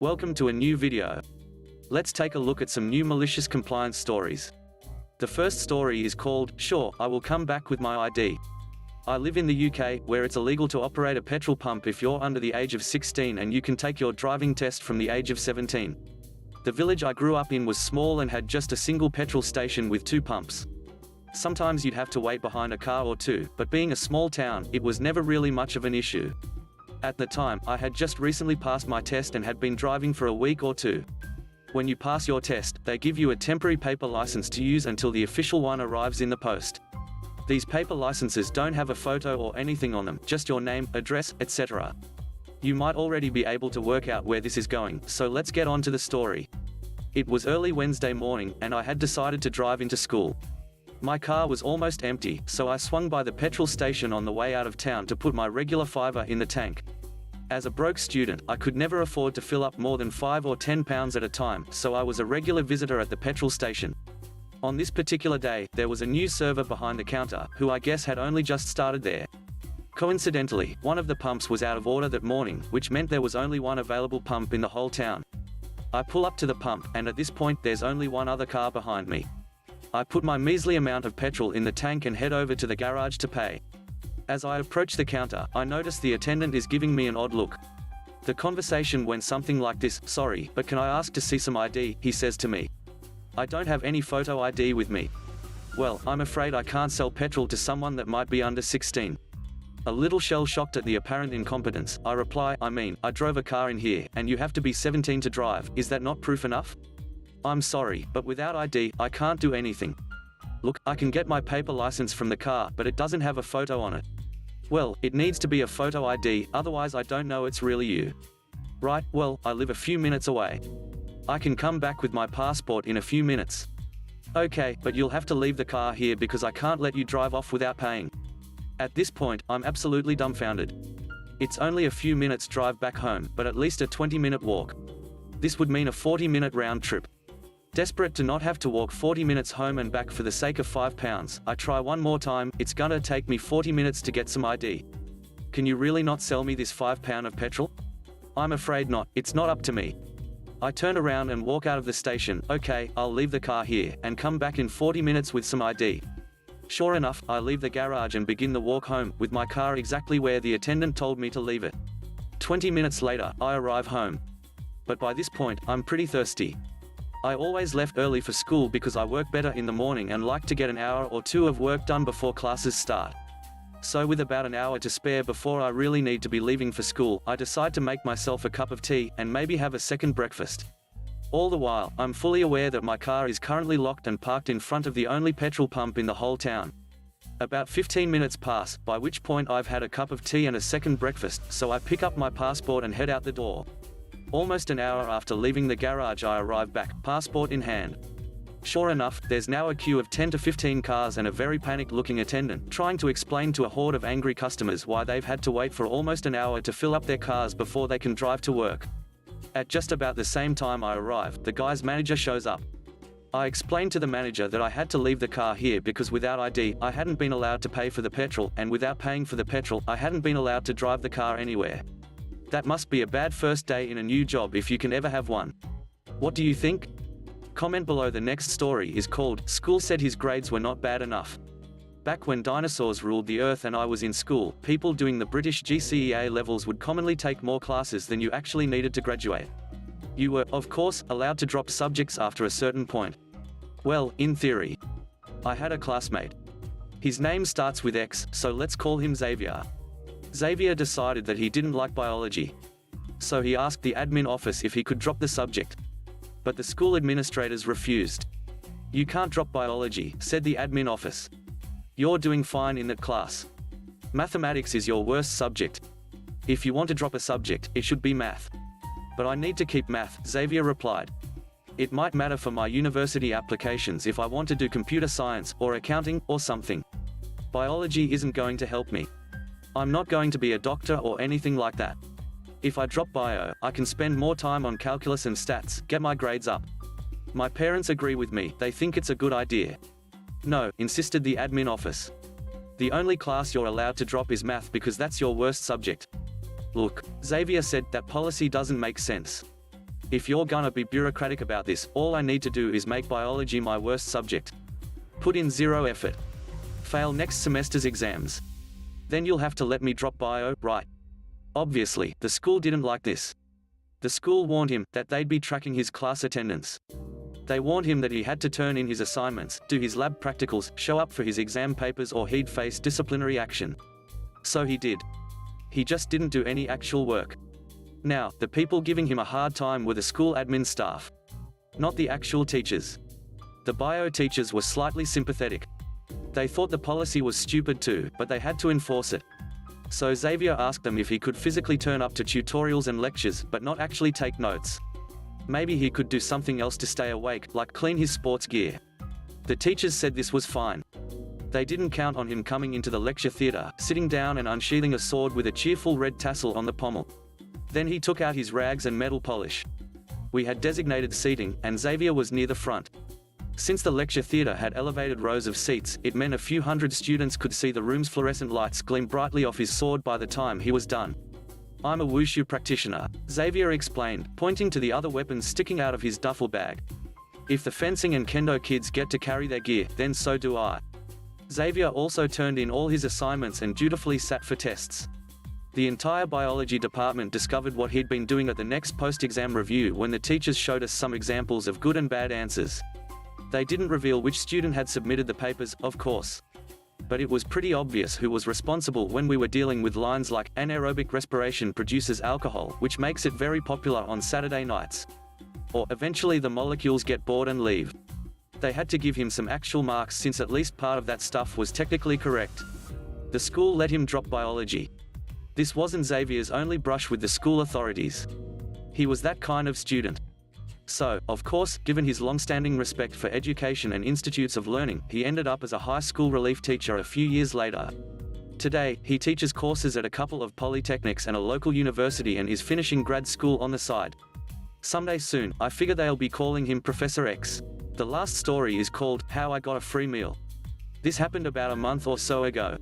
Welcome to a new video. Let's take a look at some new malicious compliance stories. The first story is called, "Sure, I will come back with my ID." I live in the UK, where it's illegal to operate a petrol pump if you're under the age of 16 and you can take your driving test from the age of 17. The village I grew up in was small and had just a single petrol station with 2 pumps. Sometimes you'd have to wait behind a car or two, but being a small town, it was never really much of an issue. At the time, I had just recently passed my test and had been driving for a week or two. When you pass your test, they give you a temporary paper license to use until the official one arrives in the post. These paper licenses don't have a photo or anything on them, just your name, address, etc. You might already be able to work out where this is going, so let's get on to the story. It was early Wednesday morning, and I had decided to drive into school. My car was almost empty, so I swung by the petrol station on the way out of town to put my regular fiver in the tank. As a broke student, I could never afford to fill up more than £5 or £10 at a time, so I was a regular visitor at the petrol station. On this particular day, there was a new server behind the counter, who I guess had only just started there. Coincidentally, one of the pumps was out of order that morning, which meant there was only one available pump in the whole town. I pull up to the pump, and at this point there's only one other car behind me. I put my measly amount of petrol in the tank and head over to the garage to pay. As I approach the counter, I notice the attendant is giving me an odd look. The conversation went something like this: "Sorry, but can I ask to see some ID?" he says to me. "I don't have any photo ID with me." "Well, I'm afraid I can't sell petrol to someone that might be under 16. A little shell-shocked at the apparent incompetence, I reply, I drove a car in here, and you have to be 17 to drive. Is that not proof enough?" "I'm sorry, but without ID, I can't do anything." "Look, I can get my paper license from the car, but it doesn't have a photo on it." "Well, it needs to be a photo ID, otherwise I don't know it's really you." "Right, well, I live a few minutes away. I can come back with my passport in a few minutes." "Okay, but you'll have to leave the car here because I can't let you drive off without paying." At this point, I'm absolutely dumbfounded. It's only a few minutes drive back home, but at least a 20-minute walk. This would mean a 40-minute round trip. Desperate to not have to walk 40 minutes home and back for the sake of £5, I try one more time. "It's gonna take me 40 minutes to get some ID. Can you really not sell me this £5 of petrol?" "I'm afraid not, it's not up to me." I turn around and walk out of the station. "Okay, I'll leave the car here, and come back in 40 minutes with some ID. Sure enough, I leave the garage and begin the walk home, with my car exactly where the attendant told me to leave it. 20 minutes later, I arrive home. But by this point, I'm pretty thirsty. I always left early for school because I work better in the morning and like to get an hour or two of work done before classes start. So with about an hour to spare before I really need to be leaving for school, I decide to make myself a cup of tea, and maybe have a second breakfast. All the while, I'm fully aware that my car is currently locked and parked in front of the only petrol pump in the whole town. About 15 minutes pass, by which point I've had a cup of tea and a second breakfast, so I pick up my passport and head out the door. Almost an hour after leaving the garage, I arrive back, passport in hand. Sure enough, there's now a queue of 10 to 15 cars and a very panicked-looking attendant, trying to explain to a horde of angry customers why they've had to wait for almost an hour to fill up their cars before they can drive to work. At just about the same time I arrive, the guy's manager shows up. I explained to the manager that I had to leave the car here because without ID, I hadn't been allowed to pay for the petrol, and without paying for the petrol, I hadn't been allowed to drive the car anywhere. That must be a bad first day in a new job if you can ever have one. What do you think? Comment below. The next story is called, "School said his grades were not bad enough." Back when dinosaurs ruled the earth and I was in school, people doing the British GCEA levels would commonly take more classes than you actually needed to graduate. You were, of course, allowed to drop subjects after a certain point. Well, in theory. I had a classmate. His name starts with X, so let's call him Xavier. Xavier decided that he didn't like biology. So he asked the admin office if he could drop the subject. But the school administrators refused. "You can't drop biology," said the admin office. "You're doing fine in that class. Mathematics is your worst subject. If you want to drop a subject, it should be math." "But I need to keep math," Xavier replied. "It might matter for my university applications if I want to do computer science, or accounting, or something. Biology isn't going to help me. I'm not going to be a doctor or anything like that. If I drop bio, I can spend more time on calculus and stats, get my grades up. My parents agree with me, they think it's a good idea." "No," insisted the admin office. "The only class you're allowed to drop is math because that's your worst subject." "Look," Xavier said, "that policy doesn't make sense. If you're gonna be bureaucratic about this, all I need to do is make biology my worst subject. Put in 0 effort. Fail next semester's exams. Then you'll have to let me drop bio, right? Obviously, the school didn't like this. The school warned him that they'd be tracking his class attendance. They warned him that he had to turn in his assignments, do his lab practicals, show up for his exam papers, or he'd face disciplinary action. So he did. He just didn't do any actual work. Now, the people giving him a hard time were the school admin staff, not the actual teachers. The bio teachers were slightly sympathetic. They thought the policy was stupid too, but they had to enforce it. So Xavier asked them if he could physically turn up to tutorials and lectures, but not actually take notes. Maybe he could do something else to stay awake, like clean his sports gear. The teachers said this was fine. They didn't count on him coming into the lecture theater, sitting down and unsheathing a sword with a cheerful red tassel on the pommel. Then he took out his rags and metal polish. We had designated seating, and Xavier was near the front. Since the lecture theater had elevated rows of seats, it meant a few hundred students could see the room's fluorescent lights gleam brightly off his sword by the time he was done. "I'm a wushu practitioner," Xavier explained, pointing to the other weapons sticking out of his duffel bag. "If the fencing and kendo kids get to carry their gear, then so do I." Xavier also turned in all his assignments and dutifully sat for tests. The entire biology department discovered what he'd been doing at the next post-exam review when the teachers showed us some examples of good and bad answers. They didn't reveal which student had submitted the papers, of course. But it was pretty obvious who was responsible when we were dealing with lines like, "Anaerobic respiration produces alcohol, which makes it very popular on Saturday nights." Or, "Eventually the molecules get bored and leave." They had to give him some actual marks since at least part of that stuff was technically correct. The school let him drop biology. This wasn't Xavier's only brush with the school authorities. He was that kind of student. So, of course, given his long-standing respect for education and institutes of learning, he ended up as a high school relief teacher a few years later. Today, he teaches courses at a couple of polytechnics and a local university and is finishing grad school on the side. Someday soon, I figure they'll be calling him Professor X. The last story is called How I Got a Free Meal. This happened about a month or so ago.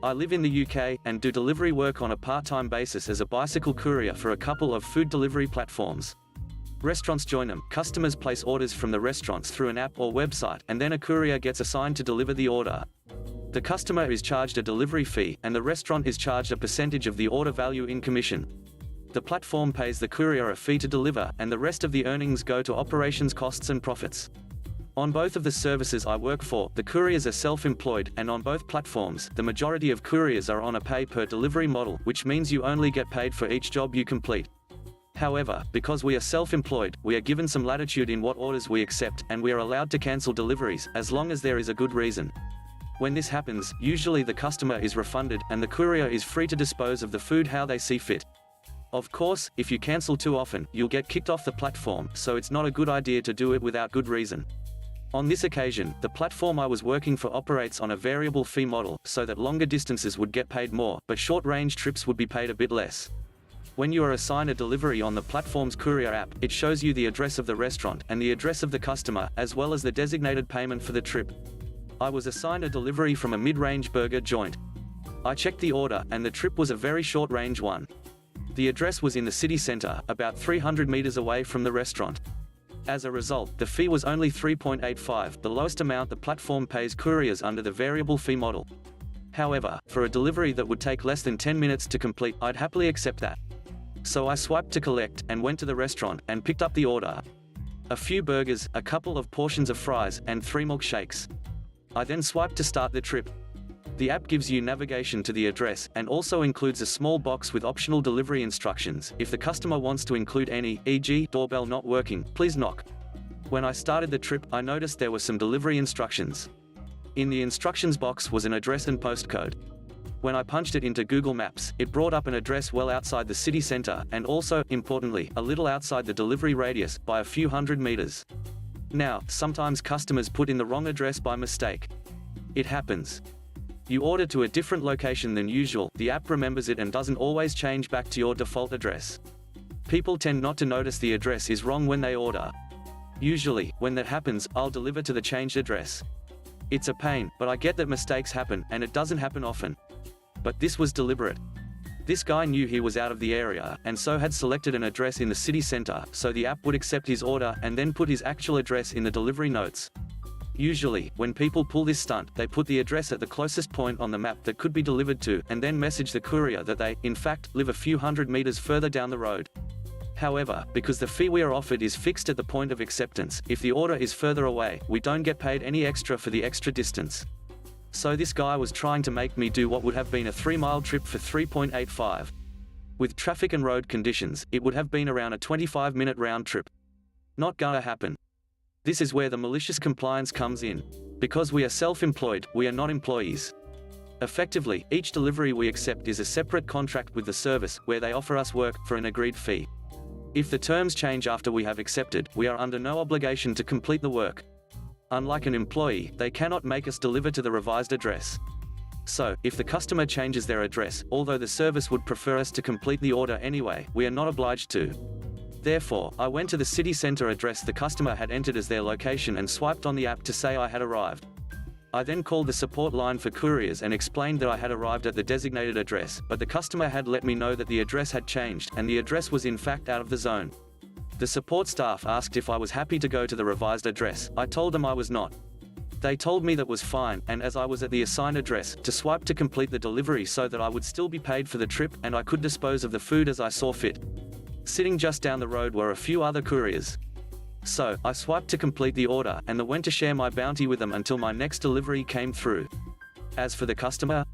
I live in the UK, and do delivery work on a part-time basis as a bicycle courier for a couple of food delivery platforms. Restaurants join them, customers place orders from the restaurants through an app or website, and then a courier gets assigned to deliver the order. The customer is charged a delivery fee, and the restaurant is charged a percentage of the order value in commission. The platform pays the courier a fee to deliver, and the rest of the earnings go to operations costs and profits. On both of the services I work for, the couriers are self-employed, and on both platforms, the majority of couriers are on a pay-per-delivery model, which means you only get paid for each job you complete. However, because we are self-employed, we are given some latitude in what orders we accept, and we are allowed to cancel deliveries, as long as there is a good reason. When this happens, usually the customer is refunded, and the courier is free to dispose of the food how they see fit. Of course, if you cancel too often, you'll get kicked off the platform, so it's not a good idea to do it without good reason. On this occasion, the platform I was working for operates on a variable fee model, so that longer distances would get paid more, but short-range trips would be paid a bit less. When you are assigned a delivery on the platform's courier app, it shows you the address of the restaurant, and the address of the customer, as well as the designated payment for the trip. I was assigned a delivery from a mid-range burger joint. I checked the order, and the trip was a very short-range one. The address was in the city center, about 300 meters away from the restaurant. As a result, the fee was only $3.85, the lowest amount the platform pays couriers under the variable fee model. However, for a delivery that would take less than 10 minutes to complete, I'd happily accept that. So I swiped to collect, and went to the restaurant, and picked up the order. A few burgers, a couple of portions of fries, and 3 milkshakes. I then swiped to start the trip. The app gives you navigation to the address, and also includes a small box with optional delivery instructions. If the customer wants to include any, e.g., doorbell not working, please knock. When I started the trip, I noticed there were some delivery instructions. In the instructions box was an address and postcode. When I punched it into Google Maps, it brought up an address well outside the city center, and also, importantly, a little outside the delivery radius, by a few hundred meters. Now, sometimes customers put in the wrong address by mistake. It happens. You order to a different location than usual, the app remembers it and doesn't always change back to your default address. People tend not to notice the address is wrong when they order. Usually, when that happens, I'll deliver to the changed address. It's a pain, but I get that mistakes happen, and it doesn't happen often. But this was deliberate. This guy knew he was out of the area, and so had selected an address in the city center, so the app would accept his order and then put his actual address in the delivery notes. Usually, when people pull this stunt, they put the address at the closest point on the map that could be delivered to, and then message the courier that they, in fact, live a few hundred meters further down the road. However, because the fee we are offered is fixed at the point of acceptance, if the order is further away, we don't get paid any extra for the extra distance. So this guy was trying to make me do what would have been a 3-mile trip for 3.85. With traffic and road conditions, it would have been around a 25-minute round trip. Not gonna happen. This is where the malicious compliance comes in. Because we are self-employed, we are not employees. Effectively, each delivery we accept is a separate contract with the service, where they offer us work for an agreed fee. If the terms change after we have accepted, we are under no obligation to complete the work. Unlike an employee, they cannot make us deliver to the revised address. So, if the customer changes their address, although the service would prefer us to complete the order anyway, we are not obliged to. Therefore, I went to the city center address the customer had entered as their location and swiped on the app to say I had arrived. I then called the support line for couriers and explained that I had arrived at the designated address, but the customer had let me know that the address had changed, and the address was in fact out of the zone. The support staff asked if I was happy to go to the revised address. I told them I was not. They told me that was fine, and as I was at the assigned address, to swipe to complete the delivery so that I would still be paid for the trip, and I could dispose of the food as I saw fit. Sitting just down the road were a few other couriers. So, I swiped to complete the order, and then went to share my bounty with them until my next delivery came through. As for the customer,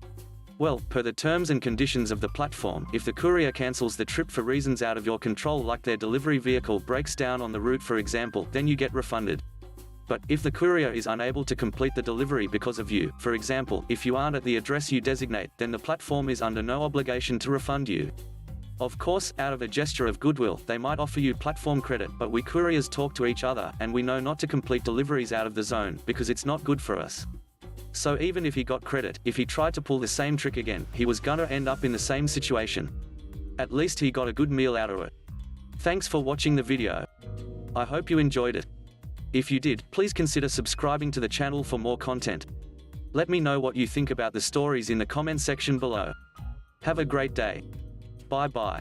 well, per the terms and conditions of the platform, if the courier cancels the trip for reasons out of your control, like their delivery vehicle breaks down on the route for example, then you get refunded. But, if the courier is unable to complete the delivery because of you, for example, if you aren't at the address you designate, then the platform is under no obligation to refund you. Of course, out of a gesture of goodwill, they might offer you platform credit, but we couriers talk to each other, and we know not to complete deliveries out of the zone, because it's not good for us. So even if he got credit, if he tried to pull the same trick again, he was gonna end up in the same situation. At least he got a good meal out of it. Thanks for watching the video. I hope you enjoyed it. If you did, please consider subscribing to the channel for more content. Let me know what you think about the stories in the comment section below. Have a great day. Bye bye.